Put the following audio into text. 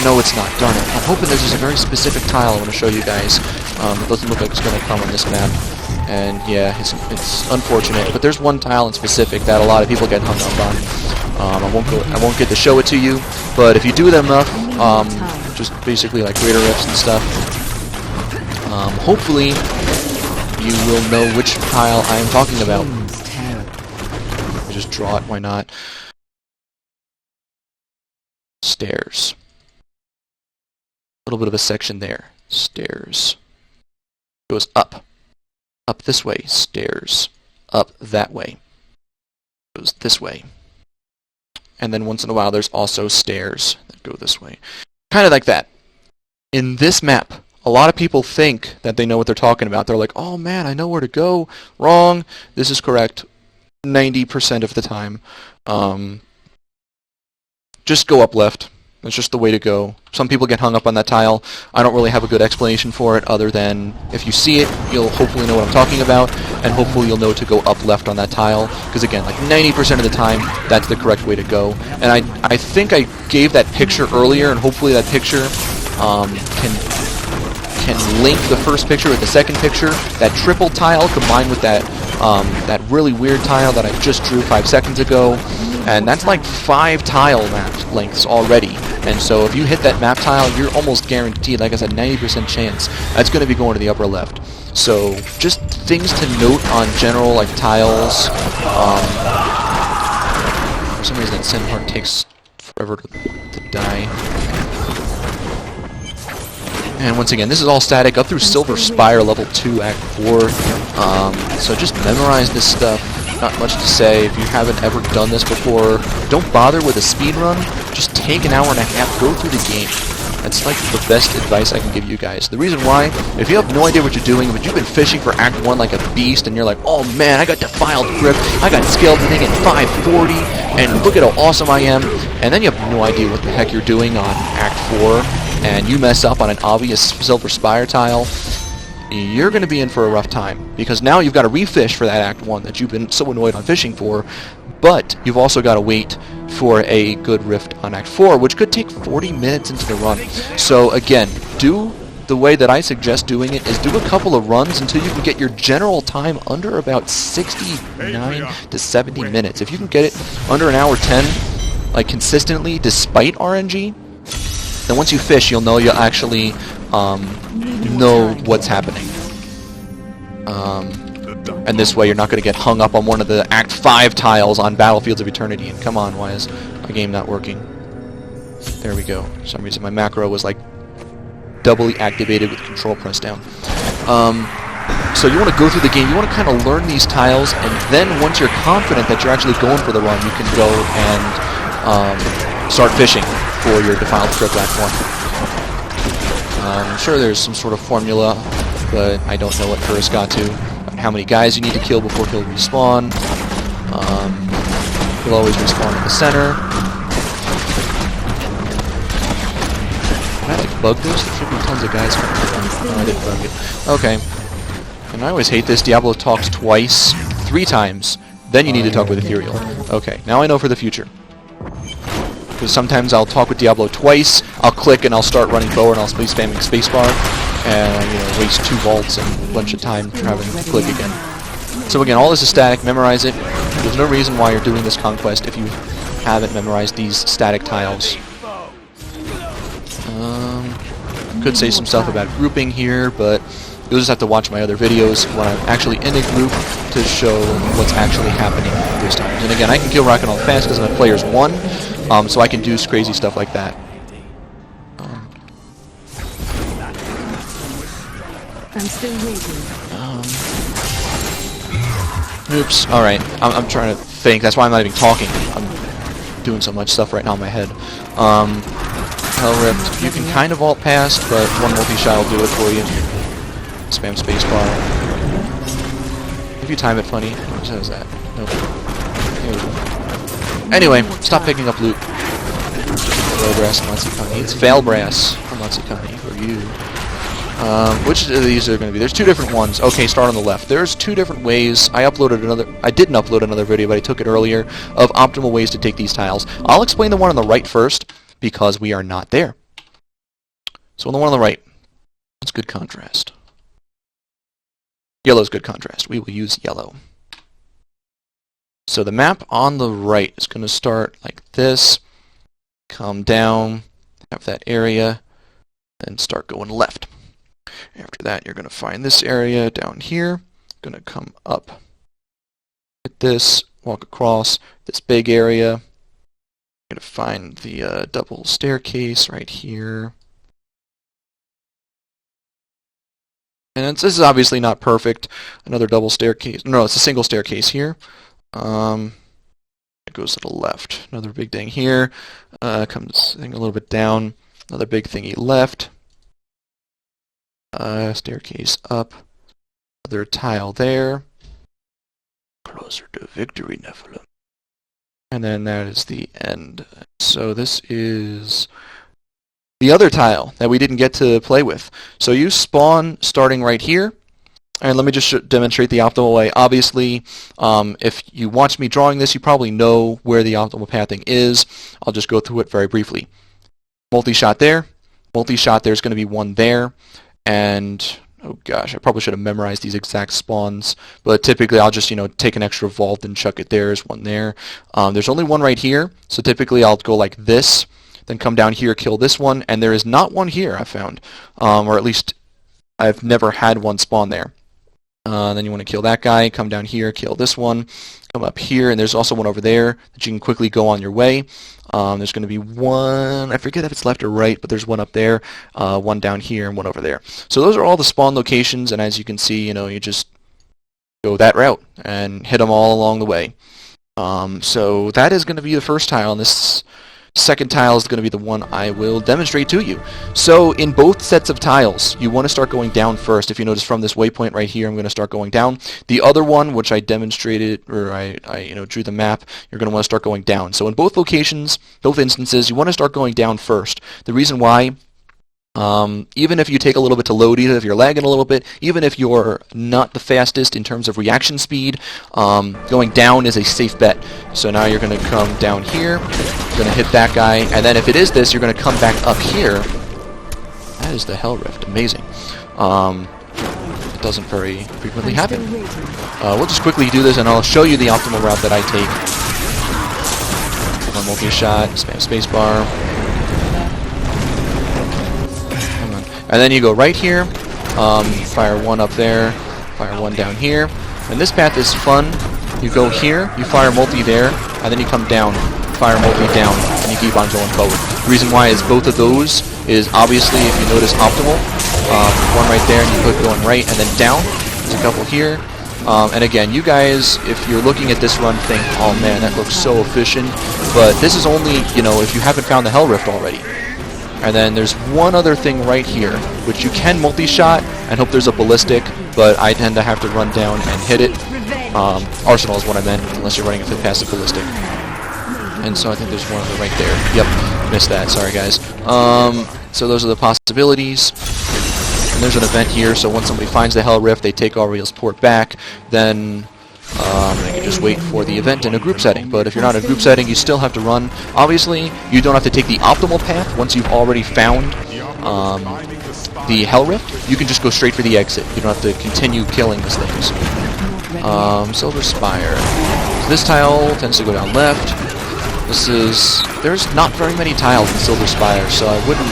No, it's not. Darn it. I'm hoping this is a very specific tile I want to show you guys. It doesn't look like it's going to come on this map. And yeah, it's unfortunate. But there's one tile in specific that a lot of people get hung up on. I won't get to show it to you, but if you do it enough, just basically like greater riffs and stuff, hopefully you will know which tile I am talking about. Just draw it, why not? Stairs. A little bit of a section there. Stairs. Goes up. Up this way. Stairs. Up that way. Goes this way. And then once in a while there's also stairs that go this way. Kind of like that. In this map, a lot of people think that they know what they're talking about. They're like, oh man, I know where to go. Wrong. This is correct 90% of the time. Just go up left. That's just the way to go. Some people get hung up on that tile. I don't really have a good explanation for it other than if you see it, you'll hopefully know what I'm talking about, and hopefully you'll know to go up left on that tile, because again, like 90% of the time, that's the correct way to go. And I think I gave that picture earlier, and hopefully that picture can link the first picture with the second picture. That triple tile combined with that really weird tile that I just drew 5 seconds ago. And that's like 5 tile map lengths already. And so if you hit that map tile, you're almost guaranteed, like I said, 90% chance that's going to be going to the upper left. So just things to note on general like tiles. For some reason that Sin Heart takes forever to die. And once again, this is all static up through Silver Spire level 2 Act 4. So just memorize this stuff. Not much to say. If you haven't ever done this before, don't bother with a speed run. Just take an hour and a half, go through the game. That's like the best advice I can give you guys. The reason why, if you have no idea what you're doing, but you've been fishing for Act 1 like a beast, and you're like, oh man, I got Defiled Grip, I got Scaled Thing in 540, and look at how awesome I am, and then you have no idea what the heck you're doing on Act 4, and you mess up on an obvious Silver Spire tile, you're going to be in for a rough time, because now you've got to refish for that Act 1 that you've been so annoyed on fishing for, but you've also got to wait for a good rift on Act 4, which could take 40 minutes into the run. So again, do the way that I suggest doing it is do a couple of runs until you can get your general time under about 69 to 70 minutes. If you can get it under an hour 10, like consistently, despite RNG, then once you fish, you'll know you'll actually know what's happening. And this way you're not going to get hung up on one of the Act 5 tiles on Battlefields of Eternity. And come on, why is my game not working? There we go. For some reason my macro was like doubly activated with control press down. So you want to go through the game, you want to kind of learn these tiles, and then once you're confident that you're actually going for the run, you can go and start fishing for your Defiled Grip Act 1. I'm sure there's some sort of formula, but I don't know what Curtis got to. How many guys you need to kill before he'll respawn. He'll always respawn in the center. Can I like bug this? There should be tons of guys coming through. Oh, I didn't bug it. Okay. And I always hate this. Diablo talks twice, 3 times, then you need to talk with Ethereal. Okay, now I know for the future. Because sometimes I'll talk with Diablo twice, I'll click and I'll start running forward and I'll be spamming spacebar, and waste 2 vaults and a bunch of time having to click again. So again, all this is static, memorize it. There's no reason why you're doing this conquest if you haven't memorized these static tiles. Could say some stuff about grouping here, but you'll just have to watch my other videos when I'm actually in a group to show what's actually happening these times. And again, I can kill Rocket all fast because I'm at players 1, so I can do crazy stuff like that. I'm still waiting. Oops. Alright. I'm trying to think. That's why I'm not even talking. I'm doing so much stuff right now in my head. Hell Rift. You can kind of alt past, but one multi-shot will do it for you. Spam spacebar. If you time it funny. What says that? Nope. Anyway, stop picking up loot. Low brass Matsukani. It's fail brass from Matsukani for you. Which of these are going to be? There's 2 different ones. Okay, start on the left. There's 2 different ways. I didn't upload another video, but I took it earlier, of optimal ways to take these tiles. I'll explain the one on the right first, because we are not there. So on the one on the right, that's good contrast. Yellow's good contrast. We will use yellow. So the map on the right is going to start like this, come down, have that area, then start going left. After that, you're going to find this area down here, going to come up, hit this, walk across this big area. I'm going to find the double staircase right here. And this is obviously not perfect. Another double staircase. No, it's a single staircase here. It goes to the left. Another big thing here. Comes a little bit down. Another big thingy left. Staircase up. Another tile there. Closer to victory, Nephilim. And then that is the end. So this is the other tile that we didn't get to play with. So you spawn starting right here. And let me just demonstrate the optimal way. Obviously, if you watch me drawing this, you probably know where the optimal pathing is. I'll just go through it very briefly. Multi-shot there. Multi-shot, there's going to be one there. And, oh gosh, I probably should have memorized these exact spawns. But typically, I'll just, take an extra vault and chuck it there. There's one there. There's only one right here. So typically, I'll go like this. Then come down here, kill this one. And there is not one here, I found. Or at least, I've never had one spawn there. Then you want to kill that guy, come down here, kill this one, come up here, and there's also one over there that you can quickly go on your way. There's going to be one, I forget if it's left or right, but there's one up there, one down here, and one over there. So those are all the spawn locations, and as you can see, you just go that route and hit them all along the way. So that is going to be the first tile, and this second tile is going to be the one I will demonstrate to you. So in both sets of tiles, you want to start going down first. If you notice from this waypoint right here, I'm going to start going down. The other one, which I demonstrated, or I drew the map, you're going to want to start going down. So in both locations, both instances, you want to start going down first. The reason why, even if you take a little bit to load, even if you're lagging a little bit, even if you're not the fastest in terms of reaction speed, going down is a safe bet. So now you're going to come down here, you're going to hit that guy, and then if it is this, you're going to come back up here. That is the Hell Rift. Amazing. It doesn't very frequently happen. We'll just quickly do this, and I'll show you the optimal route that I take. One multi-shot, spam spacebar. And then you go right here, fire one up there, fire one down here. And this path is fun. You go here, you fire multi there, and then you come down, fire multi down, and you keep on going forward. The reason why is both of those is obviously, if you notice, optimal. One right there, and you click going right, and then down. There's a couple here. And again, you guys, if you're looking at this run, think, oh man, that looks so efficient. But this is only, if you haven't found the Hell Rift already. And then there's one other thing right here, which you can multi-shot and hope there's a ballistic, but I tend to have to run down and hit it. Arsenal is what I meant, unless you're running a passive ballistic. And so I think there's one other right there. Yep, missed that, sorry guys. So those are the possibilities. And there's an event here, so once somebody finds the Hell Rift, they take Auriel's port back, then you can just wait for the event in a group setting. But if you're not in a group setting, you still have to run. Obviously, you don't have to take the optimal path once you've already found the Hell Rift. You can just go straight for the exit. You don't have to continue killing these things. Silver Spire. So this tile tends to go down left. There's not very many tiles in Silver Spire, so I wouldn't